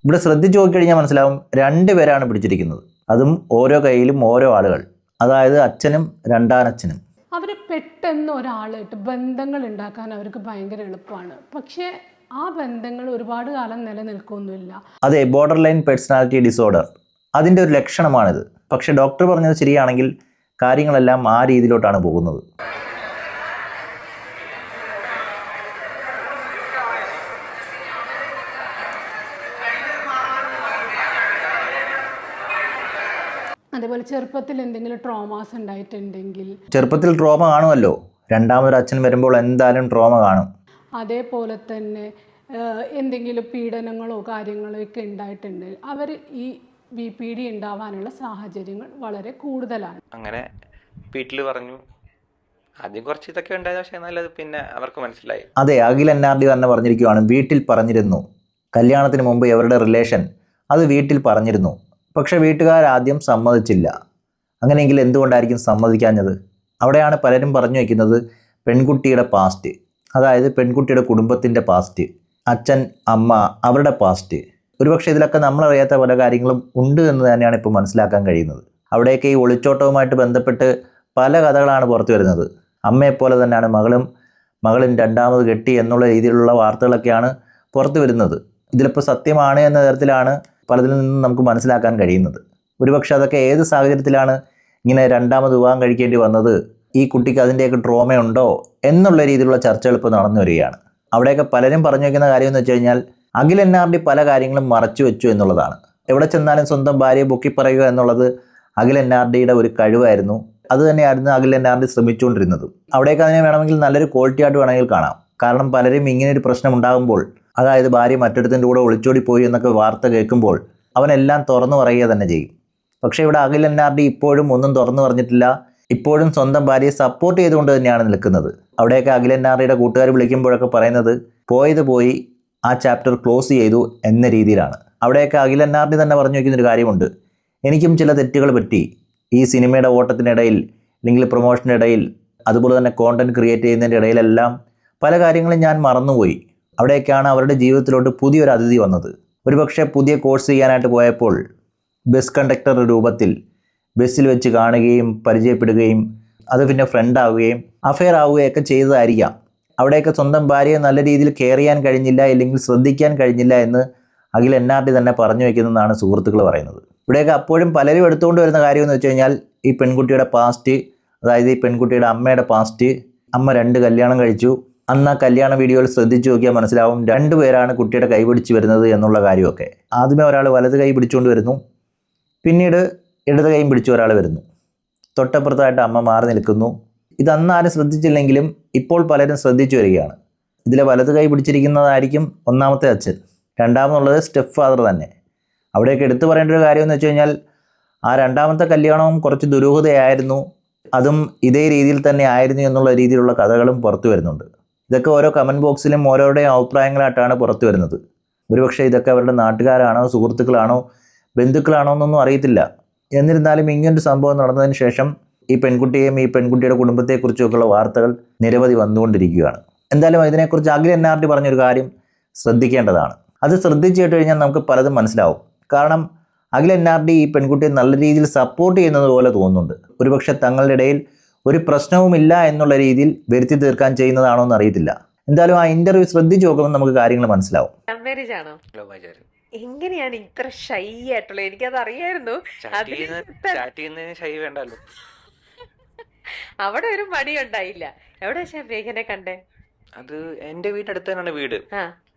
ഇവിടെ ശ്രദ്ധിച്ചു നോക്കിക്കഴിഞ്ഞാൽ മനസ്സിലാവും 2 പേരാണ് പിടിച്ചിരിക്കുന്നത്. അതും ഓരോ കയ്യിലും ഓരോ ആളുകൾ, അതായത് അച്ഛനും രണ്ടാനച്ഛനും. അവർ പെട്ടെന്ന് ഒരാളായിട്ട് ബന്ധങ്ങൾ ഉണ്ടാക്കാൻ അവർക്ക് ഭയങ്കര എളുപ്പമാണ്. പക്ഷേ ആ ബന്ധങ്ങൾ ഒരുപാട് കാലം നിലനിൽക്കൊന്നുമില്ല. അതെ, ബോർഡർ ലൈൻ പേഴ്സണാലിറ്റി ഡിസോർഡർ അതിൻ്റെ ഒരു ലക്ഷണമാണിത്. പക്ഷെ ഡോക്ടർ പറഞ്ഞത് ശരിയാണെങ്കിൽ കാര്യങ്ങളെല്ലാം ആ രീതിയിലോട്ടാണ് പോകുന്നത്. അതേപോലെ ചെറുപ്പത്തിൽ എന്തെങ്കിലും ട്രോമാസ് ഉണ്ടായിട്ടുണ്ടെങ്കിൽ, ചെറുപ്പത്തിൽ ട്രോമ കാണുമല്ലോ, രണ്ടാമതൊരു അച്ഛൻ വരുമ്പോൾ എന്തായാലും ട്രോമ കാണും. അതേപോലെ തന്നെ എന്തെങ്കിലും പീഡനങ്ങളോ കാര്യങ്ങളോ ഒക്കെ ഉണ്ടായിട്ടുണ്ടെങ്കിൽ അവർ ഈ BPD ഉണ്ടാവാനുള്ള സാഹചര്യങ്ങൾ വളരെ കൂടുതലാണ്. അങ്ങനെ വീട്ടിൽ പറഞ്ഞു. ആദ്യം കുറച്ച് ഇതൊക്കെ ഉണ്ടായത്, പക്ഷേ നല്ലത് പിന്നെ അവർക്ക് മനസ്സിലായി. അതെ, അഖിൽ NRD തന്നെ പറഞ്ഞിരിക്കുകയാണ്, വീട്ടിൽ പറഞ്ഞിരുന്നു. കല്യാണത്തിന് മുമ്പ് ഇവരുടെ റിലേഷൻ അത് വീട്ടിൽ പറഞ്ഞിരുന്നു. പക്ഷെ വീട്ടുകാരാദ്യം സമ്മതിച്ചില്ല. അങ്ങനെയെങ്കിൽ എന്തുകൊണ്ടായിരിക്കും സമ്മതിക്കാഞ്ഞത്? അവിടെയാണ് പലരും പറഞ്ഞു വയ്ക്കുന്നത് പെൺകുട്ടിയുടെ പാസ്റ്റ്, അതായത് പെൺകുട്ടിയുടെ കുടുംബത്തിൻ്റെ പാസ്റ്റ്, അച്ഛൻ അമ്മ അവരുടെ പാസ്റ്റ്. ഒരുപക്ഷെ ഇതിലൊക്കെ നമ്മളറിയാത്ത പല കാര്യങ്ങളും ഉണ്ട് എന്ന് തന്നെയാണ് ഇപ്പോൾ മനസ്സിലാക്കാൻ കഴിയുന്നത്. അവിടെയൊക്കെ ഈ ഒളിച്ചോട്ടവുമായിട്ട് ബന്ധപ്പെട്ട് പല കഥകളാണ് പുറത്തു വരുന്നത്. അമ്മയെപ്പോലെ തന്നെയാണ് മകളും രണ്ടാമത് കെട്ടി എന്നുള്ള രീതിയിലുള്ള വാർത്തകളൊക്കെയാണ് പുറത്തു വരുന്നത്. ഇതിലിപ്പോൾ സത്യമാണ് എന്ന തരത്തിലാണ് പലതിൽ നിന്നും നമുക്ക് മനസ്സിലാക്കാൻ കഴിയുന്നത്. ഒരുപക്ഷെ അതൊക്കെ ഏത് സാഹചര്യത്തിലാണ് ഇങ്ങനെ രണ്ടാമത് വിവാഹം കഴിക്കേണ്ടി വന്നത്, ഈ കുട്ടിക്ക് അതിൻ്റെയൊക്കെ ട്രോമയുണ്ടോ എന്നുള്ള രീതിയിലുള്ള ചർച്ചകൾ ഇപ്പോൾ നടന്നു വരികയാണ്. അവിടെയൊക്കെ പലരും പറഞ്ഞു വയ്ക്കുന്ന കാര്യം എന്ന് വെച്ച് കഴിഞ്ഞാൽ അഖിൽ NRD പല കാര്യങ്ങളും മറച്ചു വെച്ചു എന്നുള്ളതാണ്. എവിടെ ചെന്നാലും സ്വന്തം ഭാര്യയെ പൊക്കി പറയുക എന്നുള്ളത് അഖിൽ NRDയുടെ ഒരു കഴിവായിരുന്നു. അത് തന്നെയായിരുന്നു അഖിൽ NRD ശ്രമിച്ചുകൊണ്ടിരുന്നതും. അവിടേക്ക് അതിനെ വേണമെങ്കിൽ നല്ലൊരു ക്വാളിറ്റി ആയിട്ട് വേണമെങ്കിൽ കാണാം. കാരണം പലരും ഇങ്ങനെയൊരു പ്രശ്നം ഉണ്ടാകുമ്പോൾ, അതായത് ഭാര്യ മറ്റൊരുത്തിൻ്റെ കൂടെ ഒളിച്ചോടി പോയി എന്നൊക്കെ വാർത്ത കേൾക്കുമ്പോൾ അവനെല്ലാം തുറന്നു പറയുക തന്നെ ചെയ്യും. പക്ഷേ ഇവിടെ അഖിൽ NRD ഇപ്പോഴും ഒന്നും തുറന്നു പറഞ്ഞിട്ടില്ല. ഇപ്പോഴും സ്വന്തം ഭാര്യയെ സപ്പോർട്ട് ചെയ്തുകൊണ്ട് തന്നെയാണ് നിൽക്കുന്നത്. അവിടെയൊക്കെ അഖിൽ NRDയുടെ കൂട്ടുകാർ വിളിക്കുമ്പോഴൊക്കെ പറയുന്നത് പോയത് പോയി, ആ ചാപ്റ്റർ ക്ലോസ് ചെയ്തു എന്ന രീതിയിലാണ്. അവിടെയൊക്കെ അഖിൽ NRD തന്നെ പറഞ്ഞു വയ്ക്കുന്നൊരു കാര്യമുണ്ട്, എനിക്കും ചില തെറ്റുകൾ പറ്റി ഈ സിനിമയുടെ ഓട്ടത്തിനിടയിൽ, അല്ലെങ്കിൽ പ്രൊമോഷൻ്റെ ഇടയിൽ, അതുപോലെ തന്നെ കോണ്ടന്റ് ക്രിയേറ്റ് ചെയ്യുന്നതിൻ്റെ ഇടയിലെല്ലാം പല കാര്യങ്ങളും ഞാൻ മറന്നുപോയി. അവിടെയൊക്കെയാണ് അവരുടെ ജീവിതത്തിലോട്ട് പുതിയൊരു അതിഥി വന്നത്. ഒരുപക്ഷെ പുതിയ കോഴ്സ് ചെയ്യാനായിട്ട് പോയപ്പോൾ ബസ് കണ്ടക്ടർ രൂപത്തിൽ ബസ്സിൽ വെച്ച് കാണുകയും പരിചയപ്പെടുകയും അത് പിന്നെ ഫ്രണ്ട് ആവുകയും അഫെയർ ആവുകയൊക്കെ ചെയ്തതായിരിക്കാം. അവിടെയൊക്കെ സ്വന്തം ഭാര്യയെ നല്ല രീതിയിൽ കെയർ ചെയ്യാൻ കഴിഞ്ഞില്ല, അല്ലെങ്കിൽ ശ്രദ്ധിക്കാൻ കഴിഞ്ഞില്ല എന്ന് അഖിൽ NRD തന്നെ പറഞ്ഞു വയ്ക്കുന്നതെന്നാണ് സുഹൃത്തുക്കൾ പറയുന്നത്. ഇവിടെയൊക്കെ അപ്പോഴും പലരും എടുത്തുകൊണ്ട് വരുന്ന കാര്യം എന്ന് വെച്ച് കഴിഞ്ഞാൽ ഈ പെൺകുട്ടിയുടെ പാസ്റ്റ്, അതായത് ഈ പെൺകുട്ടിയുടെ അമ്മയുടെ പാസ്റ്റ്. അമ്മ 2 കല്യാണം കഴിച്ചു. അന്ന് ആ കല്യാണ വീഡിയോയിൽ ശ്രദ്ധിച്ചു നോക്കിയാൽ മനസ്സിലാവും 2 പേരാണ് കുട്ടിയുടെ കൈ പിടിച്ച് വരുന്നത് എന്നുള്ള കാര്യമൊക്കെ. ആദ്യമേ ഒരാൾ വലത് കൈ പിടിച്ചുകൊണ്ട് വരുന്നു, പിന്നീട് ഇടത് കൈയും പിടിച്ചു ഒരാൾ വരുന്നു. തൊട്ടപ്പുറത്തായിട്ട് അമ്മ മാറി നിൽക്കുന്നു. ഇതന്ന് ആരും ശ്രദ്ധിച്ചില്ലെങ്കിലും ഇപ്പോൾ പലരും ശ്രദ്ധിച്ചു വരികയാണ്. ഇതിലെ വലത് കൈ പിടിച്ചിരിക്കുന്നതായിരിക്കും ഒന്നാമത്തെ അച്ഛൻ, രണ്ടാമതുള്ളത് സ്റ്റെപ്പ് ഫാദർ തന്നെ. അവിടെയൊക്കെ എടുത്തു പറയേണ്ട ഒരു കാര്യം എന്ന് വെച്ച് കഴിഞ്ഞാൽ ആ രണ്ടാമത്തെ കല്യാണവും കുറച്ച് ദുരൂഹതയായിരുന്നു, അതും ഇതേ രീതിയിൽ തന്നെ ആയിരുന്നു എന്നുള്ള രീതിയിലുള്ള കഥകളും പുറത്തു വരുന്നുണ്ട്. ഇതൊക്കെ ഓരോ കമൻറ്റ് ബോക്സിലും ഓരോരുടെയും അഭിപ്രായങ്ങളായിട്ടാണ് പുറത്തു വരുന്നത്. ഒരുപക്ഷെ ഇതൊക്കെ അവരുടെ നാട്ടുകാരാണോ, സുഹൃത്തുക്കളാണോ, ബന്ധുക്കളാണോ എന്നൊന്നും അറിയത്തില്ല. എന്നിരുന്നാലും ഇങ്ങനൊരു സംഭവം നടന്നതിന് ശേഷം ഈ പെൺകുട്ടിയെയും ഈ പെൺകുട്ടിയുടെ കുടുംബത്തെക്കുറിച്ചൊക്കെയുള്ള വാർത്തകൾ നിരവധി വന്നുകൊണ്ടിരിക്കുകയാണ്. എന്തായാലും ഇതിനെക്കുറിച്ച് അഖിൽ NRD പറഞ്ഞൊരു കാര്യം ശ്രദ്ധിക്കേണ്ടതാണ്. അത് ശ്രദ്ധിച്ചു കേട്ട് കഴിഞ്ഞാൽ നമുക്ക് പലതും മനസ്സിലാവും. കാരണം അഖിൽ NRD ഈ പെൺകുട്ടിയെ നല്ല രീതിയിൽ സപ്പോർട്ട് ചെയ്യുന്നത് പോലെ തോന്നുന്നുണ്ട്. ഒരുപക്ഷെ തങ്ങളുടെ ഇടയിൽ ഒരു പ്രശ്നവുമില്ല എന്നുള്ള രീതിയിൽ വരുത്തി തീർക്കാൻ ചെയ്യുന്നതാണോ എന്ന് അറിയത്തില്ല. എന്തായാലും ആ ഇന്റർവ്യൂ ശ്രദ്ധിച്ചു നോക്കുമ്പോൾ നമുക്ക് കാര്യങ്ങൾ മനസ്സിലാവും. എങ്ങനെയാണ് ഇത്ര ഷൈ ആയിട്ടുള്ളത്? എനിക്കത് അറിയായിരുന്നു. അവിടെ ഒരു മടി ഉണ്ടായില്ല. എവിടെ എങ്ങനെ കണ്ടേ? അത് എന്റെ വീടിനടുത്ത് തന്നെയാണ് വീട്.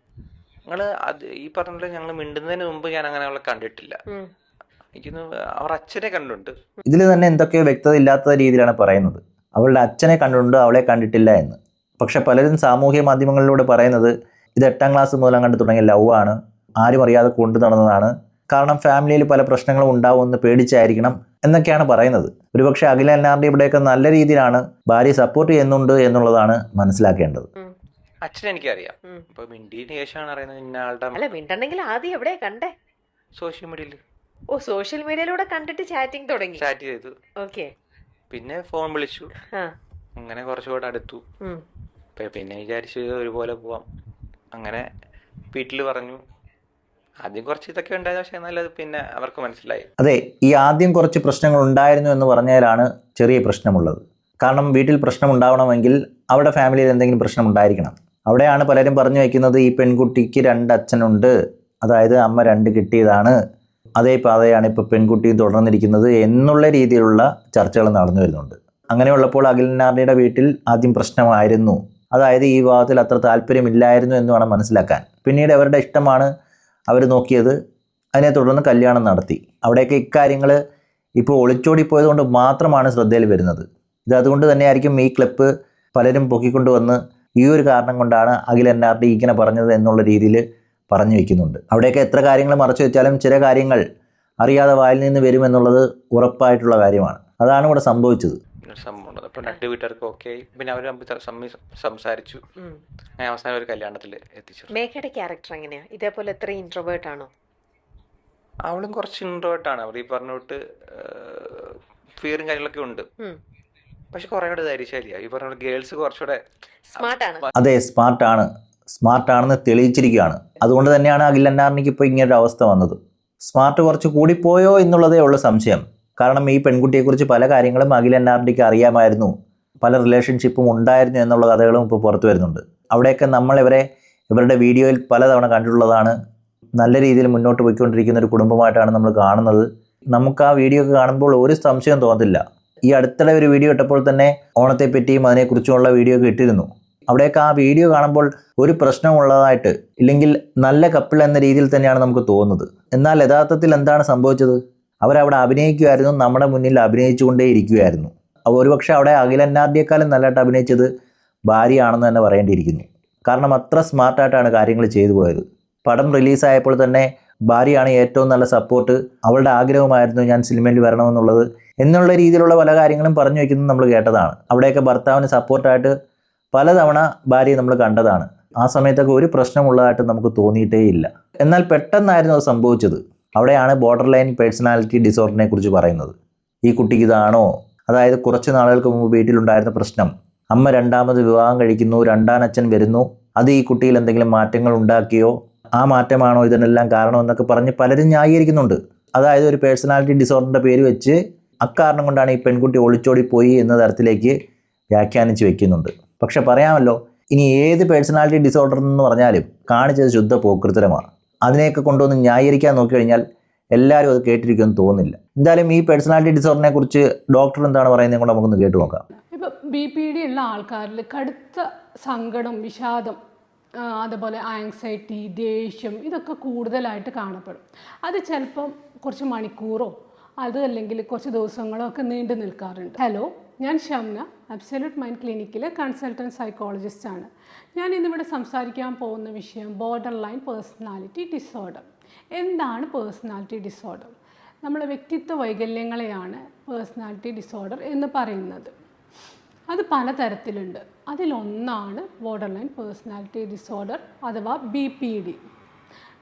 ഞങ്ങള് അത് ഈ പറഞ്ഞ ഞങ്ങൾ മിണ്ടുന്നതിന് മുമ്പ് ഞാൻ അങ്ങനെ അവളെ കണ്ടിട്ടില്ല. എനിക്കൊന്ന് അവർ അച്ഛനെ കണ്ടിട്ടുണ്ട്. ഇതിൽ തന്നെ എന്തൊക്കെയോ വ്യക്തത ഇല്ലാത്ത രീതിയിലാണ് പറയുന്നത്. അവളുടെ അച്ഛനെ കണ്ടിട്ടുണ്ട്, അവളെ കണ്ടിട്ടില്ല എന്ന്. പക്ഷെ പലരും സാമൂഹ്യ മാധ്യമങ്ങളിലൂടെ പറയുന്നത് ഇത് 8ാം ക്ലാസ് മുതൽ കണ്ടു തുടങ്ങിയ ലവ് ആണ്, ആരും അറിയാതെ കൊണ്ടു നടന്നതാണ്, കാരണം ഫാമിലിയിൽ പല പ്രശ്നങ്ങളും ഉണ്ടാവുമെന്ന് പേടിച്ചായിരിക്കണം എന്നൊക്കെയാണ് പറയുന്നത്. ഒരുപക്ഷെ അഖിൽ NRD ഇവിടെയൊക്കെ നല്ല രീതിയിലാണ് ഭാര്യ സപ്പോർട്ട് ചെയ്യുന്നുണ്ട് എന്നുള്ളതാണ് മനസ്സിലാക്കേണ്ടത്. അച്ഛനെ എനിക്കറിയാം. ഇപ്പൊ മിണ്ടിന് ശേഷമാണ് അറിയുന്നത് ഇന്ന ആളുടെ. അല്ല, മിണ്ടണെങ്കിൽ ആദ്യം എവിടെയാ കണ്ടേ? സോഷ്യൽ മീഡിയയിൽ. ഓ, സോഷ്യൽ മീഡിയയിലൂടെ കണ്ടിട്ട് ചാറ്റിംഗ് തുടങ്ങി. ചാറ്റ് ചെയ്തു. ഓക്കെ. പിന്നെ ഫോൺ വിളിച്ചു. അങ്ങനെ കുറച്ചുകൂടെ അടുത്തു. പിന്നെ വിചാരിച്ചു ഒരുപോലെ പോവാം. അങ്ങനെ വീട്ടിൽ പറഞ്ഞു. ആദ്യം കുറച്ച് ഇതൊക്കെ ഉണ്ടായത്, പക്ഷേ എന്നാലും അത് പിന്നെ അവർക്ക് മനസ്സിലായി. അതെ, ഈ ആദ്യം കുറച്ച് പ്രശ്നങ്ങൾ ഉണ്ടായിരുന്നു എന്ന് പറഞ്ഞാലാണ് ചെറിയ പ്രശ്നമുള്ളത്. കാരണം വീട്ടിൽ പ്രശ്നം ഉണ്ടാവണമെങ്കിൽ അവിടെ ഫാമിലിയിൽ എന്തെങ്കിലും പ്രശ്നം ഉണ്ടായിരിക്കണം. അവിടെയാണ് പലരും പറഞ്ഞു വയ്ക്കുന്നത് ഈ പെൺകുട്ടിക്ക് 2 അച്ഛനുണ്ട്, അതായത് അമ്മ 2 കിട്ടിയതാണ്, അതേ പാതയാണ് ഇപ്പോൾ പെൺകുട്ടിയും തുടർന്നിരിക്കുന്നത് എന്നുള്ള രീതിയിലുള്ള ചർച്ചകൾ നടന്നു വരുന്നുണ്ട്. അങ്ങനെയുള്ളപ്പോൾ അഖിലനാർഡിയുടെ വീട്ടിൽ ആദ്യം പ്രശ്നമായിരുന്നു, അതായത് ഈ വിവാഹത്തിൽ അത്ര താല്പര്യമില്ലായിരുന്നു എന്ന് വേണം മനസ്സിലാക്കാൻ. പിന്നീട് അവരുടെ ഇഷ്ടമാണ് അവർ നോക്കിയത്, അതിനെ തുടർന്ന് കല്യാണം നടത്തി. അവിടെയൊക്കെ ഇക്കാര്യങ്ങൾ ഇപ്പോൾ ഒളിച്ചോടി പോയതുകൊണ്ട് മാത്രമാണ് ശ്രദ്ധയിൽ വരുന്നത്. ഇത് അതുകൊണ്ട് തന്നെയായിരിക്കും ഈ ക്ലിപ്പ് പലരും പൊക്കിക്കൊണ്ടുവന്ന് ഈ ഒരു കാരണം കൊണ്ടാണ് അഖിലനാർഡി ഇങ്ങനെ പറഞ്ഞത് എന്നുള്ള രീതിയിൽ പറഞ്ഞു വയ്ക്കുന്നുണ്ട്. അവിടെയൊക്കെ എത്ര കാര്യങ്ങൾ മറച്ചു വെച്ചാലും ചില കാര്യങ്ങൾ അറിയാതെ വായിൽ നിന്ന് വരുമെന്നുള്ളത് ഉറപ്പായിട്ടുള്ള കാര്യമാണ്. അതാണ് ഇവിടെ സംഭവിച്ചത്. സംഭവം അപ്പോൾ 2 വീട്ടുകാർക്ക് ഓക്കെ, പിന്നെ അവർ സംസാരിച്ചു, അങ്ങനെ അവസാനം ഒരു കല്യാണത്തിൽ എത്തിച്ചു. മേഘയുടെ ക്യാരക്ടർ എങ്ങനെയാ? ഇതേപോലെ എത്ര ഇൻട്രോവേർട്ട് ആണോ? അവളും കുറച്ച് ഇൻട്രോവേർട്ടാണ്. അവർ ഈ പറഞ്ഞോട്ട് ഫിയറും കാര്യങ്ങളൊക്കെ ഉണ്ട്, പക്ഷെ കുറെ കൂടെ ധൈര്യശാലിയാണ്. ഈ പറഞ്ഞ ഗേൾസ് കുറച്ചുകൂടെ സ്മാർട്ടാണ്. അതെ, സ്മാർട്ടാണെന്ന് തെളിയിച്ചിരിക്കുകയാണ്. അതുകൊണ്ട് തന്നെയാണ് അഖിലനാർഡിക്ക് ഇപ്പോൾ ഇങ്ങനൊരു അവസ്ഥ വന്നത്. സ്മാർട്ട് കുറച്ച് കൂടിപ്പോയോ എന്നുള്ളതേ ഉള്ളൂ സംശയം. കാരണം ഈ പെൺകുട്ടിയെക്കുറിച്ച് പല കാര്യങ്ങളും അഖിലനാർഡിക്ക് അറിയാമായിരുന്നു, പല റിലേഷൻഷിപ്പും ഉണ്ടായിരുന്നു എന്നുള്ള കഥകളും ഇപ്പോൾ പുറത്തു വരുന്നുണ്ട്. അവിടെയൊക്കെ ഇവരുടെ വീഡിയോയിൽ പലതവണ കണ്ടിട്ടുള്ളതാണ്. നല്ല രീതിയിൽ മുന്നോട്ട് പോയിക്കൊണ്ടിരിക്കുന്ന ഒരു കുടുംബമായിട്ടാണ് നമ്മൾ കാണുന്നത്. നമുക്ക് ആ വീഡിയോ ഒക്കെ കാണുമ്പോൾ ഒരു സംശയം തോന്നില്ല. ഈ അടുത്തിടെ ഒരു വീഡിയോ ഇട്ടപ്പോൾ തന്നെ ഓണത്തെപ്പറ്റിയും അതിനെക്കുറിച്ചുമുള്ള വീഡിയോ ഒക്കെ ഇട്ടിരുന്നു. അവിടെയൊക്കെ ആ വീഡിയോ കാണുമ്പോൾ ഒരു പ്രശ്നമുള്ളതായിട്ട്, ഇല്ലെങ്കിൽ നല്ല കപ്പിൾ എന്ന രീതിയിൽ തന്നെയാണ് നമുക്ക് തോന്നുന്നത്. എന്നാൽ യഥാർത്ഥത്തിൽ എന്താണ് സംഭവിച്ചത്? അവരവിടെ അഭിനയിക്കുമായിരുന്നു, നമ്മുടെ മുന്നിൽ അഭിനയിച്ചുകൊണ്ടേ ഇരിക്കുമായിരുന്നു. ഒരുപക്ഷെ അവിടെ അഖിലനാർഡിയേക്കാളും നല്ലതായിട്ട് അഭിനയിച്ചത് ഭാര്യയാണെന്ന് തന്നെ പറയേണ്ടിയിരിക്കുന്നു. കാരണം അത്ര സ്മാർട്ടായിട്ടാണ് കാര്യങ്ങൾ ചെയ്തു പോയത്. പടം റിലീസായപ്പോൾ തന്നെ ഭാര്യയാണ് ഏറ്റവും നല്ല സപ്പോർട്ട്, അവളുടെ ആഗ്രഹമായിരുന്നു ഞാൻ സിനിമയിൽ വരണമെന്നുള്ളത് എന്നുള്ള രീതിയിലുള്ള പല കാര്യങ്ങളും പറഞ്ഞു വയ്ക്കുന്നത് നമ്മൾ കേട്ടതാണ്. അവിടെയൊക്കെ ഭർത്താവിന് സപ്പോർട്ടായിട്ട് പലതവണ ഭാര്യയെ നമ്മൾ കണ്ടതാണ്. ആ സമയത്തൊക്കെ ഒരു പ്രശ്നമുള്ളതായിട്ട് നമുക്ക് തോന്നിയിട്ടേ ഇല്ല. എന്നാൽ പെട്ടെന്നായിരുന്നു അത് സംഭവിച്ചത്. അവിടെയാണ് ബോർഡർ ലൈൻ പേഴ്സണാലിറ്റി ഡിസോർഡറിനെ കുറിച്ച് പറയുന്നത്. ഈ കുട്ടിക്ക് ഇതാണോ? അതായത് കുറച്ച് നാളുകൾക്ക് മുമ്പ് വീട്ടിലുണ്ടായിരുന്ന പ്രശ്നം, അമ്മ 2ാമത് വിവാഹം കഴിക്കുന്നു, 2ാം അച്ഛൻ വരുന്നു, അത് ഈ കുട്ടിയിൽ എന്തെങ്കിലും മാറ്റങ്ങൾ ഉണ്ടാക്കിയോ, ആ മാറ്റമാണോ ഇതിനെല്ലാം കാരണമെന്നൊക്കെ പറഞ്ഞ് പലരും ന്യായീകരിക്കുന്നുണ്ട്. അതായത് ഒരു പേഴ്സണാലിറ്റി ഡിസോർഡറിൻ്റെ പേര് വെച്ച് അക്കാരണം കൊണ്ടാണ് ഈ പെൺകുട്ടി ഒളിച്ചോടി പോയി എന്ന തരത്തിലേക്ക് വ്യാഖ്യാനിച്ച് വെക്കുന്നുണ്ട്. പക്ഷെ പറയാമല്ലോ, ഇനി ഏത് പേഴ്സണാലിറ്റി ഡിസോർഡർ എന്ന് പറഞ്ഞാലും കാണിച്ചത് ശുദ്ധ പോക്കൃത്തരമാണ്. അതിനെയൊക്കെ കൊണ്ടുവന്ന് ന്യായീകരിക്കാൻ നോക്കിക്കഴിഞ്ഞാൽ എല്ലാവരും അത് കേട്ടിരിക്കുമെന്ന് തോന്നുന്നില്ല. എന്തായാലും ഈ പേഴ്സണാലിറ്റി ഡിസോർഡറിനെ കുറിച്ച് ഡോക്ടർ എന്താണ് പറയുന്നത് കൊണ്ട് നമുക്കൊന്ന് കേട്ടു നോക്കാം. ഇപ്പോൾ BPD ഉള്ള ആൾക്കാരിൽ കടുത്ത സങ്കടം, വിഷാദം, അതുപോലെ ആങ്സൈറ്റി, ദേഷ്യം ഇതൊക്കെ കൂടുതലായിട്ട് കാണപ്പെടും. അത് ചിലപ്പം കുറച്ച് മണിക്കൂറോ അത് അല്ലെങ്കിൽ കുറച്ച് ദിവസങ്ങളോ ഒക്കെ നീണ്ടു നിൽക്കാറുണ്ട്. ഹലോ, ഞാൻ ഷംന, അബ്സല്യൂട്ട് മൈൻഡ് ക്ലിനിക്കിലെ കൺസൾട്ടൻറ്റ് സൈക്കോളജിസ്റ്റാണ്. ഞാൻ ഇന്നിവിടെ സംസാരിക്കാൻ പോകുന്ന വിഷയം ബോർഡർ ലൈൻ പേഴ്സണാലിറ്റി ഡിസോർഡർ. എന്താണ് പേഴ്സണാലിറ്റി ഡിസോർഡർ? നമ്മുടെ വ്യക്തിത്വ വൈകല്യങ്ങളെയാണ് പേഴ്സണാലിറ്റി ഡിസോർഡർ എന്ന് പറയുന്നത്. അത് പലതരത്തിലുണ്ട്. അതിലൊന്നാണ് ബോർഡർ ലൈൻ പേഴ്സണാലിറ്റി ഡിസോർഡർ അഥവാ BPD.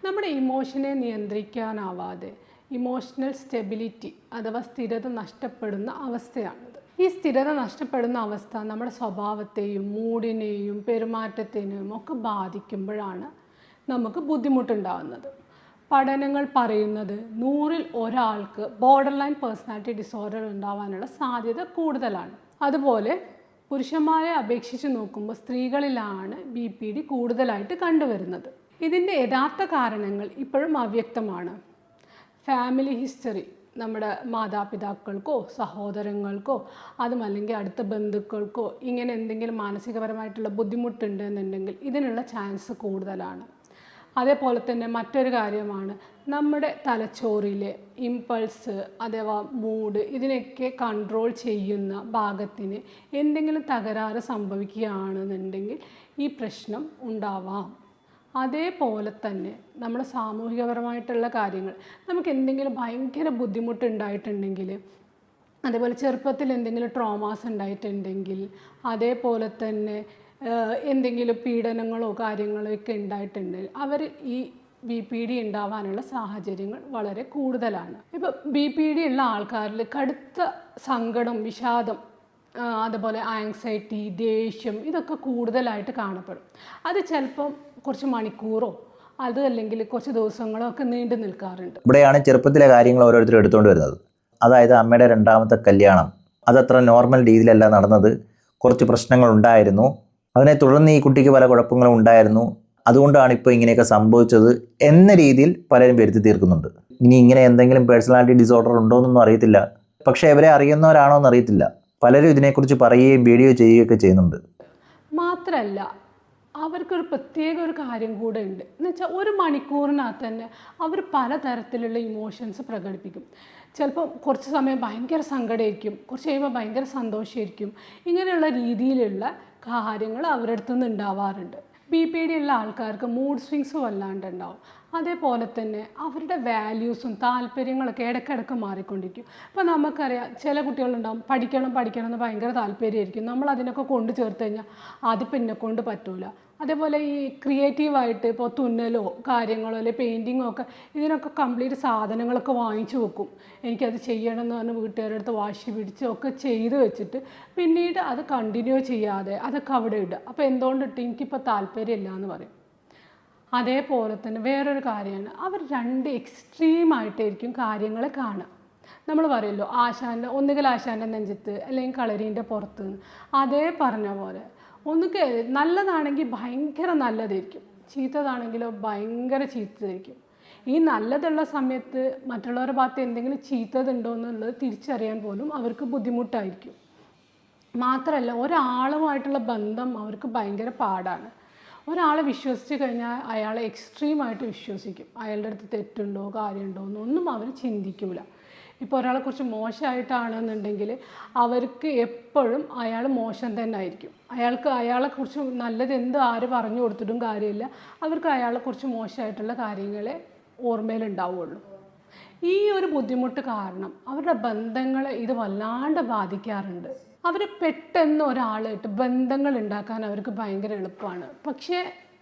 നമ്മുടെ ഇമോഷനെ നിയന്ത്രിക്കാനാവാതെ ഇമോഷണൽ സ്റ്റെബിലിറ്റി അഥവാ സ്ഥിരത നഷ്ടപ്പെടുന്ന അവസ്ഥയാണിത്. ഈ സ്ഥിരത നഷ്ടപ്പെടുന്ന അവസ്ഥ നമ്മുടെ സ്വഭാവത്തെയും മൂഡിനെയും പെരുമാറ്റത്തിനും ഒക്കെ ബാധിക്കുമ്പോഴാണ് നമുക്ക് ബുദ്ധിമുട്ടുണ്ടാകുന്നത്. പഠനങ്ങൾ പറയുന്നത് 100-ൽ ഒരാൾക്ക് ബോർഡർ ലൈൻ പേഴ്സണാലിറ്റി ഡിസോർഡർ ഉണ്ടാവാനുള്ള സാധ്യത കൂടുതലാണ്. അതുപോലെ പുരുഷന്മാരെ അപേക്ഷിച്ച് നോക്കുമ്പോൾ സ്ത്രീകളിലാണ് BPD കൂടുതലായിട്ട് കണ്ടുവരുന്നത്. ഇതിൻ്റെ യഥാർത്ഥ കാരണങ്ങൾ ഇപ്പോഴും അവ്യക്തമാണ്. ഫാമിലി ഹിസ്റ്ററി, നമ്മുടെ മാതാപിതാക്കൾക്കോ സഹോദരങ്ങൾക്കോ അതുമല്ലെങ്കിൽ അടുത്ത ബന്ധുക്കൾക്കോ ഇങ്ങനെ എന്തെങ്കിലും മാനസികപരമായിട്ടുള്ള ബുദ്ധിമുട്ടുണ്ട് എന്നുണ്ടെങ്കിൽ ഇതിനുള്ള ചാൻസ് കൂടുതലാണ്. അതേപോലെ തന്നെ മറ്റൊരു കാര്യമാണ് നമ്മുടെ തലച്ചോറിലെ ഇമ്പൾസ് അഥവാ മൂഡ്, ഇതിനൊക്കെ കൺട്രോൾ ചെയ്യുന്ന ഭാഗത്തിന് എന്തെങ്കിലും തകരാറ് സംഭവിക്കുകയാണെന്നുണ്ടെങ്കിൽ ഈ പ്രശ്നം ഉണ്ടാവാം. അതേപോലെ തന്നെ നമ്മുടെ സാമൂഹികപരമായിട്ടുള്ള കാര്യങ്ങൾ, നമുക്ക് എന്തെങ്കിലും ഭയങ്കര ബുദ്ധിമുട്ടുണ്ടായിട്ടുണ്ടെങ്കിൽ, അതേപോലെ ചെറുപ്പത്തിൽ എന്തെങ്കിലും ട്രോമാസ് ഉണ്ടായിട്ടുണ്ടെങ്കിൽ, അതേപോലെ തന്നെ എന്തെങ്കിലും പീഡനങ്ങളോ കാര്യങ്ങളോ ഒക്കെ ഉണ്ടായിട്ടുണ്ടെങ്കിൽ അവർ ഈ BPD ഉണ്ടാവാനുള്ള സാഹചര്യങ്ങൾ വളരെ കൂടുതലാണ്. ഇപ്പോൾ BPD ഉള്ള ആൾക്കാരിൽ കടുത്ത സങ്കടം, വിഷാദം, അതുപോലെ ആങ്സൈറ്റി, ദേഷ്യം ഇതൊക്കെ കൂടുതലായിട്ട് കാണപ്പെടും. അത് ചിലപ്പം കുറച്ച് മണിക്കൂറോ അത് അല്ലെങ്കിൽ കുറച്ച് ദിവസങ്ങളൊക്കെ നീണ്ടു നിൽക്കാറുണ്ട്. ഇവിടെയാണ് ചെറുപ്പത്തിലെ കാര്യങ്ങൾ ഓരോരുത്തരും എടുത്തുകൊണ്ട് വരുന്നത്. അതായത് അമ്മയുടെ രണ്ടാമത്തെ കല്യാണം അതത്ര നോർമൽ രീതിയിലല്ല നടന്നത്, കുറച്ച് പ്രശ്നങ്ങളുണ്ടായിരുന്നു, അതിനെ തുടർന്ന് ഈ കുട്ടിക്ക് പല കുഴപ്പങ്ങളും ഉണ്ടായിരുന്നു, അതുകൊണ്ടാണ് ഇപ്പോൾ ഇങ്ങനെയൊക്കെ സംഭവിച്ചത് എന്ന രീതിയിൽ പലരും വരുത്തി തീർക്കുന്നുണ്ട്. ഇനി ഇങ്ങനെ എന്തെങ്കിലും പേഴ്സണാലിറ്റി ഡിസോർഡർ ഉണ്ടോ എന്നൊന്നും അറിയത്തില്ല, പക്ഷേ ഇവരെ അറിയുന്നവരാണോ എന്നറിയത്തില്ല. പലരും ഇതിനെക്കുറിച്ച് പറയുകയും വീഡിയോ ചെയ്യുകയൊക്കെ ചെയ്യുന്നുണ്ട്. മാത്രമല്ല അവർക്കൊരു പ്രത്യേക ഒരു കാര്യം കൂടെ ഉണ്ട് എന്ന് വെച്ചാൽ 1 മണിക്കൂറിനകത്ത് തന്നെ അവർ പലതരത്തിലുള്ള ഇമോഷൻസ് പ്രകടിപ്പിക്കും. ചിലപ്പോൾ കുറച്ച് സമയം ഭയങ്കര സങ്കടമായിരിക്കും, കുറച്ച് കഴിയുമ്പോൾ ഭയങ്കര സന്തോഷമായിരിക്കും. ഇങ്ങനെയുള്ള രീതിയിലുള്ള കാര്യങ്ങൾ അവരുടെ അടുത്തു നിന്ന് ഉണ്ടാവാറുണ്ട്. BPD ഉള്ള ആൾക്കാർക്ക് മൂഡ് സ്വിങ്സ് വല്ലാണ്ട് ഉണ്ടാവും. അതേപോലെ തന്നെ അവരുടെ വാല്യൂസും താല്പര്യങ്ങളൊക്കെ ഇടയ്ക്കിടയ്ക്ക് മാറിക്കൊണ്ടിരിക്കും. ഇപ്പോൾ നമുക്കറിയാം ചില കുട്ടികളുണ്ടാവും പഠിക്കണം എന്ന് ഭയങ്കര താല്പര്യമായിരിക്കും. നമ്മൾ അതിനൊക്കെ കൊണ്ട് ചേർത്ത് കഴിഞ്ഞാൽ അതിപ്പോൾ എന്നെ കൊണ്ട് പറ്റൂല. അതേപോലെ ഈ ക്രിയേറ്റീവായിട്ട് ഇപ്പോൾ തുന്നലോ കാര്യങ്ങളോ അല്ലെങ്കിൽ പെയിൻറ്റിങ്ങോ ഒക്കെ ഇതിനൊക്കെ കംപ്ലീറ്റ് സാധനങ്ങളൊക്കെ വാങ്ങിച്ചു വെക്കും. എനിക്കത് ചെയ്യണം എന്ന് പറഞ്ഞ് വീട്ടുകാരുടെ അടുത്ത് വാശി പിടിച്ച് ഒക്കെ ചെയ്ത് വെച്ചിട്ട് പിന്നീട് അത് കണ്ടിന്യൂ ചെയ്യാതെ അതൊക്കെ അവിടെ ഇടുക. അപ്പോൾ എന്തുകൊണ്ടിട്ട് എനിക്കിപ്പോൾ താല്പര്യമില്ല എന്ന് പറയും. അതേപോലെ തന്നെ വേറൊരു കാര്യമാണ്, അവർ 2 എക്സ്ട്രീമായിട്ടായിരിക്കും കാര്യങ്ങളെ കാണുക. നമ്മൾ പറയുമല്ലോ ഒന്നുകിൽ ആശാൻ്റെ നെഞ്ചത്ത് അല്ലെങ്കിൽ കളരീൻ്റെ പുറത്ത് നിന്ന്. അതേ പറഞ്ഞ പോലെ ഒന്നുകിൽ നല്ലതാണെങ്കിൽ ഭയങ്കര നല്ലതായിരിക്കും, ചീത്തതാണെങ്കിലോ ഭയങ്കര ചീത്തതായിരിക്കും. ഈ നല്ലതുള്ള സമയത്ത് മറ്റുള്ളവരുടെ ഭാഗത്ത് എന്തെങ്കിലും ചീത്തതുണ്ടോ എന്നുള്ളത് തിരിച്ചറിയാൻ പോലും അവർക്ക് ബുദ്ധിമുട്ടായിരിക്കും. മാത്രമല്ല ഒരാളുമായിട്ടുള്ള ബന്ധം അവർക്ക് ഭയങ്കര പാടാണ്. ഒരാളെ വിശ്വസിച്ച് കഴിഞ്ഞാൽ അയാളെ എക്സ്ട്രീമായിട്ട് വിശ്വസിക്കും. അയാളുടെ അടുത്ത് തെറ്റുണ്ടോ കാര്യമുണ്ടോ എന്നൊന്നും അവർ ചിന്തിക്കില്ല. ഇപ്പോൾ ഒരാളെക്കുറിച്ച് മോശമായിട്ടാണെന്നുണ്ടെങ്കിൽ അവർക്ക് എപ്പോഴും അയാൾ മോശം തന്നെ ആയിരിക്കും. അയാളെക്കുറിച്ച് നല്ലത് ആര് പറഞ്ഞു കൊടുത്തിട്ടും കാര്യമില്ല, അവർക്ക് അയാളെക്കുറിച്ച് മോശമായിട്ടുള്ള കാര്യങ്ങളെ ഓർമ്മയിലുണ്ടാവുള്ളൂ. ഈ ഒരു ബുദ്ധിമുട്ട് കാരണം അവരുടെ ബന്ധങ്ങളെ ഇത് വല്ലാണ്ട് ബാധിക്കാറുണ്ട്. അവർ പെട്ടെന്ന് ഒരാളായിട്ട് ബന്ധങ്ങൾ ഉണ്ടാക്കാൻ അവർക്ക് ഭയങ്കര എളുപ്പമാണ്. പക്ഷേ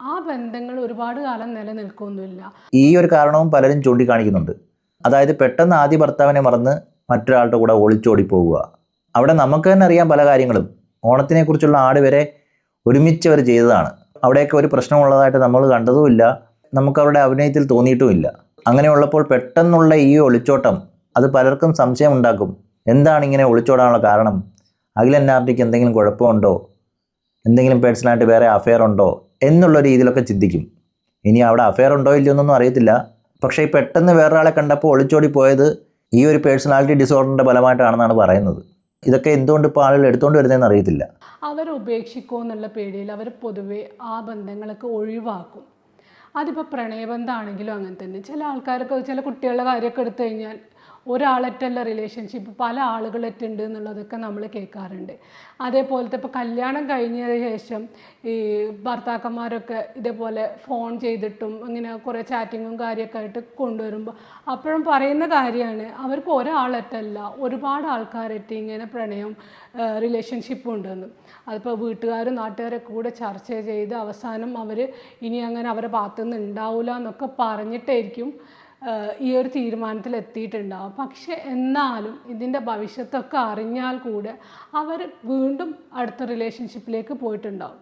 ആ ബന്ധങ്ങൾ ഒരുപാട് കാലം നിലനിൽക്കൊന്നുമില്ല. ഈ ഒരു കാരണവും പലരും ചൂണ്ടിക്കാണിക്കുന്നുണ്ട്. അതായത് പെട്ടെന്ന് ആദ്യ ഭർത്താവിനെ മറന്ന് മറ്റൊരാളുടെ കൂടെ ഒളിച്ചോടി പോവുക. അവിടെ നമുക്ക് തന്നെ അറിയാം പല കാര്യങ്ങളും. ഓണത്തിനെ കുറിച്ചുള്ള ആട് വരെ ഒരുമിച്ച് അവർ ചെയ്തതാണ്. അവിടെയൊക്കെ ഒരു പ്രശ്നമുള്ളതായിട്ട് നമ്മൾ കണ്ടതുമില്ല, നമുക്ക് അവരുടെ അഭിനയത്തിൽ തോന്നിയിട്ടുമില്ല. അങ്ങനെയുള്ളപ്പോൾ പെട്ടെന്നുള്ള ഈ ഒളിച്ചോട്ടം അത് പലർക്കും സംശയം ഉണ്ടാക്കും. എന്താണ് ഇങ്ങനെ ഒളിച്ചോടാനുള്ള കാരണം? അഖിലൻ ആർട്ടിക്ക് എന്തെങ്കിലും കുഴപ്പമുണ്ടോ, എന്തെങ്കിലും പേഴ്സണലായിട്ട് വേറെ അഫെയർ ഉണ്ടോ എന്നുള്ള രീതിയിലൊക്കെ ചിന്തിക്കും. ഇനി അവിടെ അഫെയർ ഉണ്ടോ ഇല്ലയോ എന്നൊന്നും അറിയത്തില്ല. പക്ഷേ ഈ പെട്ടെന്ന് വേറൊരാളെ കണ്ടപ്പോൾ ഒളിച്ചോടി പോയത് ഈ ഒരു പേഴ്സണാലിറ്റി ഡിസോർഡറിൻ്റെ ഫലമായിട്ടാണെന്നാണ് പറയുന്നത്. ഇതൊക്കെ എന്തുകൊണ്ട് ഇപ്പോൾ ആളുകൾ എടുത്തുകൊണ്ട് വരുന്നതെന്ന് അറിയത്തില്ല. അവർ ഉപേക്ഷിക്കുമോ എന്നുള്ള പേടിയിൽ അവർ പൊതുവെ ആ ബന്ധങ്ങളൊക്കെ ഒഴിവാക്കും. അതിപ്പോൾ പ്രണയബന്ധമാണെങ്കിലും അങ്ങനെ തന്നെ. ചില ആൾക്കാരൊക്കെ ചില കുട്ടികളുടെ കാര്യമൊക്കെ എടുത്തു കഴിഞ്ഞാൽ ഒരാളറ്റല്ല റിലേഷൻഷിപ്പ് പല ആളുകളറ്റുണ്ട് എന്നുള്ളതൊക്കെ നമ്മൾ കേൾക്കാറുണ്ട്. അതേപോലത്തെ ഇപ്പോൾ കല്യാണം കഴിഞ്ഞതിന് ശേഷം ഈ ഭർത്താക്കന്മാരൊക്കെ ഇതേപോലെ ഫോൺ ചെയ്തിട്ടും ഇങ്ങനെ കുറേ ചാറ്റിങ്ങും കാര്യമൊക്കെ ആയിട്ട് കൊണ്ടുവരുമ്പോൾ അപ്പോഴും പറയുന്ന കാര്യമാണ് അവർക്ക് ഒരാളറ്റല്ല ഒരുപാട് ആൾക്കാരായിട്ട് ഇങ്ങനെ പ്രണയം റിലേഷൻഷിപ്പ് ഉണ്ടെന്ന്. അതിപ്പോൾ വീട്ടുകാരും നാട്ടുകാരൊക്കെ കൂടെ ചർച്ച ചെയ്ത് അവസാനം അവർ ഇനി അങ്ങനെ അവരുടെ ഭാഗത്തുനിന്ന് ഉണ്ടാവില്ല എന്നൊക്കെ പറഞ്ഞിട്ടായിരിക്കും ഈ ഒരു തീരുമാനത്തിൽ എത്തിയിട്ടുണ്ടാവും. പക്ഷെ എന്നാലും ഇതിൻ്റെ ഭവിഷ്യത്തൊക്കെ അറിഞ്ഞാൽ കൂടെ അവർ വീണ്ടും അടുത്ത റിലേഷൻഷിപ്പിലേക്ക് പോയിട്ടുണ്ടാവും.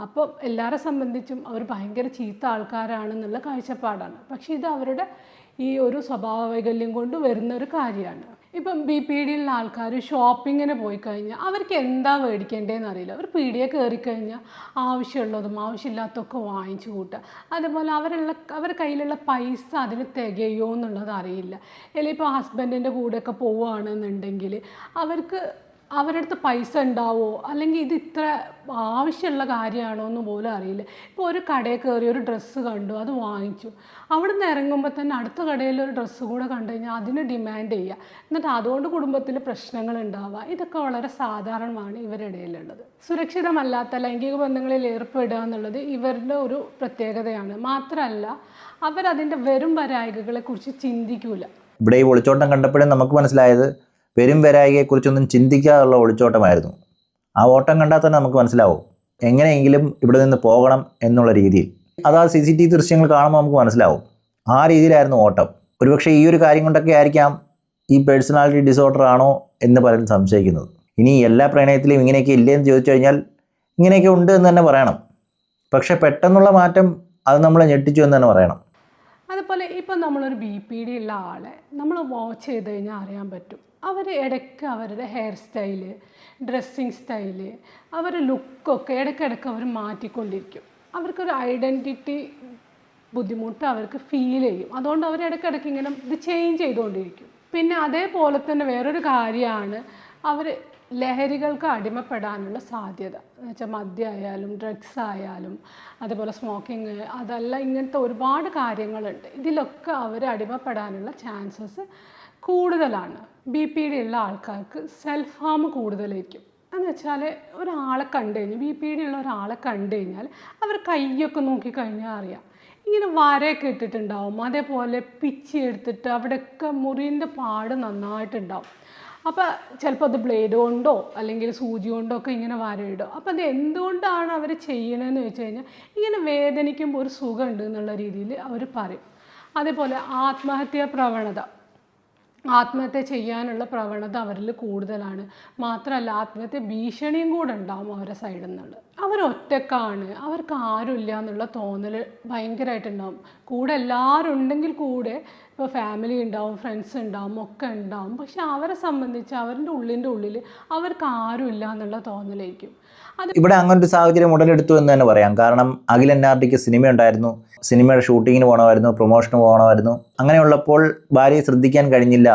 അപ്പോൾ എല്ലാവരെ സംബന്ധിച്ചും അവർ ഭയങ്കര ചീത്ത ആൾക്കാരാണെന്നുള്ള കാഴ്ചപ്പാടാണ്. പക്ഷേ ഇത് അവരുടെ ഈ ഒരു സ്വഭാവ വൈകല്യം കൊണ്ട് വരുന്ന ഒരു കാര്യമാണ്. ഇപ്പം BPDയിലുള്ള ആൾക്കാർ ഷോപ്പിങ്ങിന് പോയി കഴിഞ്ഞാൽ അവർക്ക് എന്താ മേടിക്കേണ്ടതെന്ന് അറിയില്ല. അവർ പീടിയെ കയറിക്കഴിഞ്ഞാൽ ആവശ്യമുള്ളതും ആവശ്യമില്ലാത്തതൊക്കെ വാങ്ങിച്ചു കൂട്ടുക. അതുപോലെ അവരുടെ കയ്യിലുള്ള പൈസ അതിന് തികയോ എന്നുള്ളത് അറിയില്ല. അല്ലെങ്കിൽ ഇപ്പോൾ ഹസ്ബൻഡിൻ്റെ കൂടെയൊക്കെ പോവുകയാണെന്നുണ്ടെങ്കിൽ അവരുടെ അടുത്ത് പൈസ ഉണ്ടാവുമോ അല്ലെങ്കിൽ ഇത് ഇത്ര ആവശ്യമുള്ള കാര്യമാണോ എന്ന് പോലും അറിയില്ല. ഇപ്പോൾ ഒരു കടയിൽ കയറി ഒരു ഡ്രസ്സ് കണ്ടു, അത് വാങ്ങിച്ചു. അവിടെ നിന്ന് ഇറങ്ങുമ്പോൾ തന്നെ അടുത്ത കടയിൽ ഒരു ഡ്രസ്സ് കൂടെ കണ്ടു കഴിഞ്ഞാൽ അതിന് ഡിമാൻഡ് ചെയ്യുക, എന്നിട്ട് അതുകൊണ്ട് കുടുംബത്തിൽ പ്രശ്നങ്ങൾ ഉണ്ടാവുക. ഇതൊക്കെ വളരെ സാധാരണമാണ് ഇവരുടെ ഇടയിലുള്ളത്. സുരക്ഷിതമല്ലാത്ത ലൈംഗിക ബന്ധങ്ങളിൽ ഏർപ്പെടുക എന്നുള്ളത് ഇവരുടെ ഒരു പ്രത്യേകതയാണ്. മാത്രമല്ല അവരതിൻ്റെ വരും വരായികകളെക്കുറിച്ച് ചിന്തിക്കില്ല. ഇവിടെ ഈ ഒളിച്ചോട്ടം കണ്ടപ്പോഴും നമുക്ക് മനസ്സിലായത് വരും വരായികയെക്കുറിച്ചൊന്നും ചിന്തിക്കാതുള്ള ഒളിച്ചോട്ടമായിരുന്നു. ആ ഓട്ടം കണ്ടാൽ തന്നെ നമുക്ക് മനസ്സിലാവും എങ്ങനെയെങ്കിലും ഇവിടെ നിന്ന് പോകണം എന്നുള്ള രീതിയിൽ. അതാ CCTV ദൃശ്യങ്ങൾ കാണുമ്പോൾ നമുക്ക് മനസ്സിലാവും ആ രീതിയിലായിരുന്നു ഓട്ടം. ഒരുപക്ഷെ ഈ ഒരു കാര്യം കൊണ്ടൊക്കെ ആയിരിക്കാം ഈ പേഴ്സണാലിറ്റി ഡിസോർഡർ ആണോ എന്ന് പലരും സംശയിക്കുന്നത്. ഇനി എല്ലാ പ്രണയത്തിലും ഇങ്ങനെയൊക്കെ ഇല്ലേന്ന് ചോദിച്ചു കഴിഞ്ഞാൽ ഇങ്ങനെയൊക്കെ ഉണ്ട് എന്ന് തന്നെ പറയണം. പക്ഷെ പെട്ടെന്നുള്ള മാറ്റം അത് നമ്മളെ ഞെട്ടിച്ചു എന്ന് തന്നെ പറയണം. അതുപോലെ ഇപ്പം നമ്മളൊരു BPD ഉള്ള ആളെ നമ്മൾ വാച്ച് ചെയ്ത് കഴിഞ്ഞാൽ അറിയാൻ പറ്റും. അവർ ഇടയ്ക്ക് അവരുടെ ഹെയർ സ്റ്റൈല്, ഡ്രസ്സിങ് സ്റ്റൈല്, അവരുടെ ലുക്കൊക്കെ ഇടയ്ക്കിടയ്ക്ക് അവർ മാറ്റിക്കൊണ്ടിരിക്കും. അവർക്കൊരു ഐഡൻറ്റിറ്റി ബുദ്ധിമുട്ട് അവർക്ക് ഫീൽ ചെയ്യും. അതുകൊണ്ട് അവർ ഇടയ്ക്കിടയ്ക്ക് ഇങ്ങനെ ഇത് ചേഞ്ച് ചെയ്തുകൊണ്ടിരിക്കും. പിന്നെ അതേപോലെ തന്നെ വേറൊരു കാര്യമാണ് അവർ ലഹരികൾക്ക് അടിമപ്പെടാനുള്ള സാധ്യത. എന്ന് വെച്ചാൽ മദ്യമായാലും ഡ്രഗ്സ് ആയാലും അതുപോലെ സ്മോക്കിങ്, അതെല്ലാം ഇങ്ങനത്തെ ഒരുപാട് കാര്യങ്ങളുണ്ട്. ഇതിലൊക്കെ അവർ അടിമപ്പെടാനുള്ള ചാൻസസ് കൂടുതലാണ്. BPD ഉള്ള ആൾക്കാർക്ക് സെൽഫ് ഹാം കൂടുതലായിരിക്കും. എന്ന് വെച്ചാൽ ഒരാളെ കണ്ടു കഴിഞ്ഞാൽ, BPD ഉള്ള ഒരാളെ കണ്ടു കഴിഞ്ഞാൽ അവർ കൈയൊക്കെ നോക്കിക്കഴിഞ്ഞാൽ അറിയാം, ഇങ്ങനെ വരയൊക്കെ ഇട്ടിട്ടുണ്ടാവും. അതേപോലെ പിച്ചി എടുത്തിട്ട് അവിടെയൊക്കെ മുറിൻ്റെ പാട് നന്നായിട്ടുണ്ടാവും. അപ്പോൾ ചിലപ്പോൾ അത് ബ്ലേഡ് കൊണ്ടോ അല്ലെങ്കിൽ സൂചി കൊണ്ടോ ഒക്കെ ഇങ്ങനെ വരയിടും. അപ്പോൾ അത് എന്തുകൊണ്ടാണ് അവർ ചെയ്യണമെന്ന് വെച്ച് കഴിഞ്ഞാൽ ഇങ്ങനെ വേദനിക്കുമ്പോൾ ഒരു സുഖമുണ്ട് എന്നുള്ള രീതിയിൽ അവർ പറയും. അതേപോലെ ആത്മഹത്യ ചെയ്യാനുള്ള പ്രവണത അവരിൽ കൂടുതലാണ്. മാത്രമല്ല ആത്മഹത്യ ഭീഷണിയും കൂടെ ഉണ്ടാവും അവരുടെ സൈഡിൽ നിന്നുള്ള. അവരൊറ്റക്കാണ്, അവർക്ക് ആരുമില്ല എന്നുള്ള തോന്നൽ ഭയങ്കരമായിട്ടുണ്ടാവും. കൂടെ എല്ലാവരും ഉണ്ടെങ്കിൽ കൂടെ ഇപ്പോൾ ഫാമിലി ഉണ്ടാവും, ഫ്രണ്ട്സ് ഉണ്ടാവും, ഒക്കെ ഉണ്ടാവും. പക്ഷെ അവരെ സംബന്ധിച്ച് അവരുടെ ഉള്ളിൽ അവർക്ക് ആരുമില്ല എന്നുള്ള തോന്നലായിരിക്കും. ഇവിടെ അങ്ങനൊരു സാഹചര്യം ഉടലെടുത്തു എന്ന് തന്നെ പറയാം. കാരണം അഖിൽ NRDക്ക് സിനിമ ഉണ്ടായിരുന്നു, സിനിമയുടെ ഷൂട്ടിങ്ങിന് പോകണമായിരുന്നു, പ്രൊമോഷന് പോകണമായിരുന്നു. അങ്ങനെയുള്ളപ്പോൾ ഭാര്യയെ ശ്രദ്ധിക്കാൻ കഴിഞ്ഞില്ല,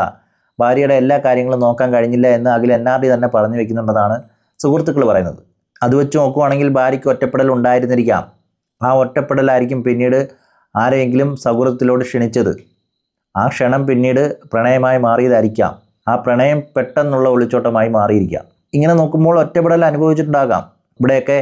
ഭാര്യയുടെ എല്ലാ കാര്യങ്ങളും നോക്കാൻ കഴിഞ്ഞില്ല എന്ന് അഖിൽ NRD തന്നെ പറഞ്ഞു വെക്കുന്നുണ്ടെന്നാണ് സുഹൃത്തുക്കൾ പറയുന്നത്. അത് വെച്ച് നോക്കുവാണെങ്കിൽ ഭാര്യയ്ക്ക് ഒറ്റപ്പെടൽ ഉണ്ടായിരുന്നിരിക്കാം. ആ ഒറ്റപ്പെടലായിരിക്കും പിന്നീട് ആരെയെങ്കിലും സൗഹൃദത്തിലോട് ക്ഷണിച്ചത്. ആ ക്ഷണം പിന്നീട് പ്രണയമായി മാറിയതായിരിക്കാം. ആ പ്രണയം പെട്ടെന്നുള്ള ഒളിച്ചോട്ടമായി മാറിയിരിക്കാം. ഇങ്ങനെ നോക്കുമ്പോൾ ഒറ്റപ്പെടൽ അനുഭവിച്ചിട്ടുണ്ടാകാം. ഇവിടെയൊക്കെ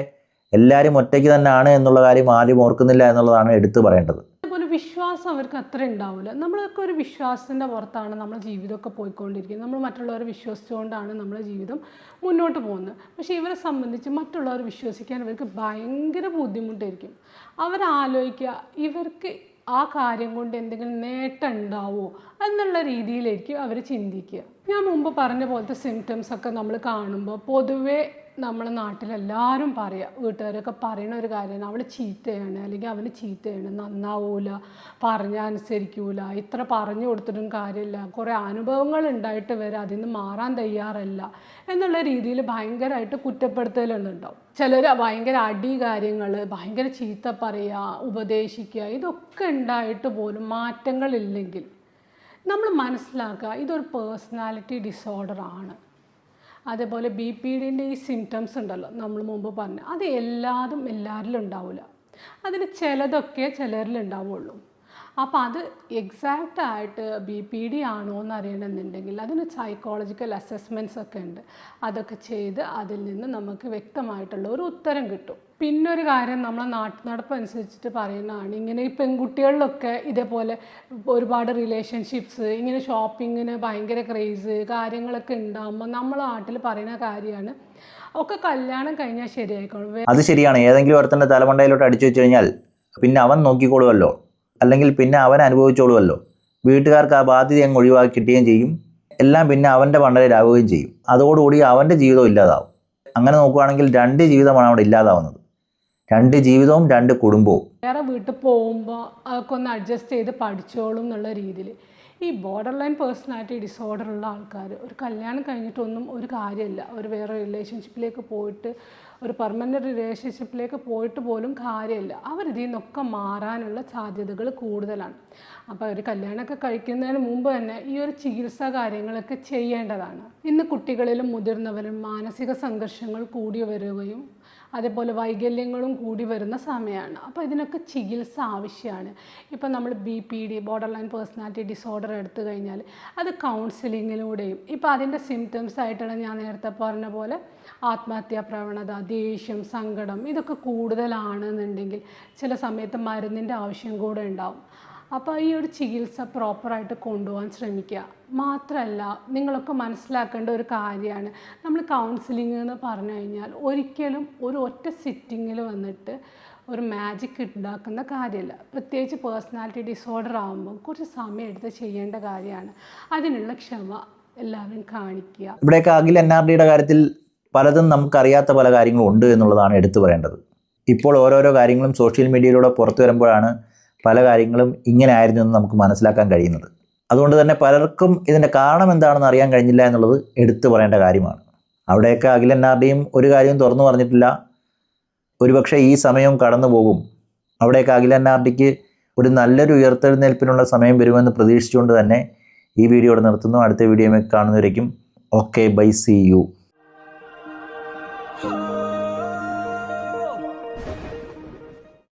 എല്ലാവരും ഒറ്റയ്ക്ക് തന്നെയാണ് എന്നുള്ള കാര്യം ആരും ഓർക്കുന്നില്ല എന്നുള്ളതാണ് എടുത്തു പറയേണ്ടത്. അതുപോലെ വിശ്വാസം അവർക്ക് അത്ര ഉണ്ടാവില്ല. നമ്മളൊക്കെ ഒരു വിശ്വാസത്തിൻ്റെ പുറത്താണ് നമ്മുടെ ജീവിതമൊക്കെ പോയിക്കൊണ്ടിരിക്കുന്നത്. നമ്മൾ മറ്റുള്ളവരെ വിശ്വസിച്ചുകൊണ്ടാണ് നമ്മുടെ ജീവിതം മുന്നോട്ട് പോകുന്നത്. പക്ഷേ ഇവരെ സംബന്ധിച്ച് മറ്റുള്ളവർ വിശ്വസിക്കാൻ ഇവർക്ക് ഭയങ്കര ബുദ്ധിമുട്ടായിരിക്കും. അവരാലോചിക്കുക ഇവർക്ക് ആ കാര്യം കൊണ്ട് എന്തെങ്കിലും നേട്ടം ഉണ്ടാവുമോ എന്നുള്ള രീതിയിലായിരിക്കും അവർ ചിന്തിക്കുക. ഞാൻ മുമ്പ് പറഞ്ഞ പോലത്തെ സിംറ്റംസ് ഒക്കെ നമ്മൾ കാണുമ്പോൾ പൊതുവേ നമ്മുടെ നാട്ടിലെല്ലാവരും പറയുക, വീട്ടുകാരൊക്കെ പറയുന്ന ഒരു കാര്യമാണ്, അവൾ ചീത്തയാണ് അല്ലെങ്കിൽ അവന് ചീത്തയാണ്, നന്നാവൂല, പറഞ്ഞാൽ അനുസരിക്കൂല, ഇത്ര പറഞ്ഞു കൊടുത്തിട്ടും കാര്യമില്ല, കുറേ അനുഭവങ്ങൾ ഉണ്ടായിട്ട് വരെ അതിൽ നിന്ന് മാറാൻ തയ്യാറല്ല എന്നുള്ള രീതിയിൽ ഭയങ്കരമായിട്ട് കുറ്റപ്പെടുത്തലുണ്ടാവും. ചിലർ ഭയങ്കര അടി കാര്യങ്ങൾ, ഭയങ്കര ചീത്ത പറയുക, ഉപദേശിക്കുക, ഇതൊക്കെ ഉണ്ടായിട്ട് പോലും മാറ്റങ്ങളില്ലെങ്കിൽ നമ്മൾ മനസ്സിലാക്കുക ഇതൊരു പേഴ്സണാലിറ്റി ഡിസോർഡറാണ്. അതേപോലെ BPDൻ്റെ ഈ സിംറ്റംസ് ഉണ്ടല്ലോ നമ്മൾ മുമ്പ് പറഞ്ഞു, അത് എല്ലാവരിലും ഉണ്ടാവില്ല. അതിൽ ചിലതൊക്കെ ചിലരിൽ ഉണ്ടാവുള്ളൂ. അപ്പോൾ അത് എക്സാക്റ്റായിട്ട് BPD ആണോ എന്ന് അറിയണമെന്നുണ്ടെങ്കിൽ അതിന് സൈക്കോളജിക്കൽ അസസ്മെൻറ്റ്സ് ഒക്കെ ഉണ്ട്. അതൊക്കെ ചെയ്ത് അതിൽ നിന്ന് നമുക്ക് വ്യക്തമായിട്ടുള്ള ഒരു ഉത്തരം കിട്ടും. പിന്നൊരു കാര്യം നമ്മളെ നാട്ടുനടപ്പ് അനുസരിച്ചിട്ട് പറയുന്നതാണ്, ഇങ്ങനെ ഈ പെൺകുട്ടികളിലൊക്കെ ഇതേപോലെ ഒരുപാട് റിലേഷൻഷിപ്സ്, ഇങ്ങനെ ഷോപ്പിങ്ങിന് ഭയങ്കര ക്രേസ് കാര്യങ്ങളൊക്കെ ഉണ്ടാകുമ്പോൾ നമ്മളെ നാട്ടിൽ പറയുന്ന കാര്യമാണ് ഒക്കെ കല്യാണം കഴിഞ്ഞാൽ ശരിയായിക്കോളും. അത് ശരിയാണ്. ഏതെങ്കിലും ഒരുത്തൻ്റെ തലമണ്ടയിലോട്ട് അടിച്ചു വെച്ച് കഴിഞ്ഞാൽ പിന്നെ അവൻ നോക്കിക്കോളുമല്ലോ, അല്ലെങ്കിൽ പിന്നെ അവൻ അനുഭവിച്ചോളുമല്ലോ. വീട്ടുകാർക്ക് ആ ബാധ്യത അങ്ങ് ഒഴിവാക്കി കിട്ടുകയും ചെയ്യും. എല്ലാം പിന്നെ അവൻ്റെ മണ്ടയിലാവുകയും ചെയ്യും. അതോടുകൂടി അവൻ്റെ ജീവിതം ഇല്ലാതാവും. അങ്ങനെ നോക്കുകയാണെങ്കിൽ 2 ജീവിതമാണ് അവിടെ ഇല്ലാതാവുന്നത്. 2 ജീവിതവും 2 കുടുംബവും. വേറെ വീട്ടിൽ പോകുമ്പോൾ അതൊക്കെ ഒന്ന് അഡ്ജസ്റ്റ് ചെയ്ത് പഠിച്ചോളും എന്നുള്ള രീതിയിൽ ഈ ബോർഡർ ലൈൻ പേഴ്സണാലിറ്റി ഡിസോർഡർ ഉള്ള ആൾക്കാർ ഒരു കല്യാണം കഴിഞ്ഞിട്ടൊന്നും ഒരു കാര്യമില്ല. ഒരു വേറെ റിലേഷൻഷിപ്പിലേക്ക് പോയിട്ട്, ഒരു പെർമനൻറ്റ് റിലേഷൻഷിപ്പിലേക്ക് പോയിട്ട് പോലും കാര്യമില്ല. അവരിതിൽ നിന്നൊക്കെ മാറാനുള്ള സാധ്യതകൾ കൂടുതലാണ്. അപ്പോൾ ഒരു കല്യാണമൊക്കെ കഴിക്കുന്നതിന് മുമ്പ് തന്നെ ഈ ഒരു ചികിത്സാ കാര്യങ്ങളൊക്കെ ചെയ്യേണ്ടതാണ്. ഇന്ന് കുട്ടികളിലും മുതിർന്നവരും മാനസിക സംഘർഷങ്ങൾ കൂടി വരികയും അതേപോലെ വൈകല്യങ്ങളും കൂടി വരുന്ന സമയമാണ്. അപ്പോൾ ഇതിനൊക്കെ ചികിത്സ ആവശ്യമാണ്. ഇപ്പോൾ നമ്മൾ BPD border line personality disorder എടുത്തു കഴിഞ്ഞാൽ അത് കൗൺസിലിങ്ങിലൂടെയും, ഇപ്പോൾ അതിൻ്റെ സിംറ്റംസ് ആയിട്ടുള്ള ഞാൻ നേരത്തെ പറഞ്ഞ പോലെ ആത്മഹത്യാ പ്രവണത, ദേഷ്യം, സങ്കടം ഇതൊക്കെ കൂടുതലാണെന്നുണ്ടെങ്കിൽ ചില സമയത്ത് മരുന്നിൻ്റെ ആവശ്യം കൂടെ ഉണ്ടാവും. അപ്പോൾ ഈ ഒരു ചികിത്സ പ്രോപ്പറായിട്ട് കൊണ്ടുപോകാൻ ശ്രമിക്കുക. മാത്രമല്ല നിങ്ങളൊക്കെ മനസ്സിലാക്കേണ്ട ഒരു കാര്യമാണ്, നമ്മൾ കൗൺസിലിംഗ് എന്ന് പറഞ്ഞു കഴിഞ്ഞാൽ ഒരിക്കലും ഒരു ഒറ്റ സിറ്റിങ്ങിൽ വന്നിട്ട് ഒരു മാജിക് ഉണ്ടാക്കുന്ന കാര്യമല്ല. പ്രത്യേകിച്ച് പേഴ്സണാലിറ്റി ഡിസോർഡർ ആകുമ്പോൾ കുറച്ച് സമയം എടുത്ത് ചെയ്യേണ്ട കാര്യമാണ്. അതിനുള്ള ക്ഷമ എല്ലാവരും കാണിക്കുക. ഇവിടെയൊക്കെ അഖിൽ NRDയുടെ കാര്യത്തിൽ പലതും നമുക്കറിയാത്ത പല കാര്യങ്ങളും ഉണ്ട് എന്നുള്ളതാണ് എടുത്തു പറയേണ്ടത്. ഇപ്പോൾ ഓരോരോ കാര്യങ്ങളും സോഷ്യൽ മീഡിയയിലൂടെ പുറത്തു വരുമ്പോഴാണ് പല കാര്യങ്ങളും ഇങ്ങനെ ആയിരുന്നു എന്ന് നമുക്ക് മനസ്സിലാക്കാൻ കഴിയുന്നത്. അതുകൊണ്ട് തന്നെ പലർക്കും ഇതിൻ്റെ കാരണം എന്താണെന്ന് അറിയാൻ കഴിഞ്ഞില്ല എന്നുള്ളത് എടുത്തു പറയേണ്ട കാര്യമാണ്. അവിടെയൊക്കെ അഖിലൻ ആർഡിയും ഒരു കാര്യവും തുറന്നു പറഞ്ഞിട്ടില്ല. ഒരുപക്ഷെ ഈ സമയവും കടന്നു പോകും. അവിടെയൊക്കെ അഖിലൻ ആർഡിക്ക് ഒരു നല്ലൊരു ഉയർത്തെഴുന്നേൽപ്പിനുള്ള സമയം വരുമെന്ന് പ്രതീക്ഷിച്ചുകൊണ്ട് തന്നെ ഈ വീഡിയോ ഇവിടെ നിർത്തുന്നു. അടുത്ത വീഡിയോയിൽ കാണുന്നവരേക്കും ഓക്കെ ബൈ, സീ യു.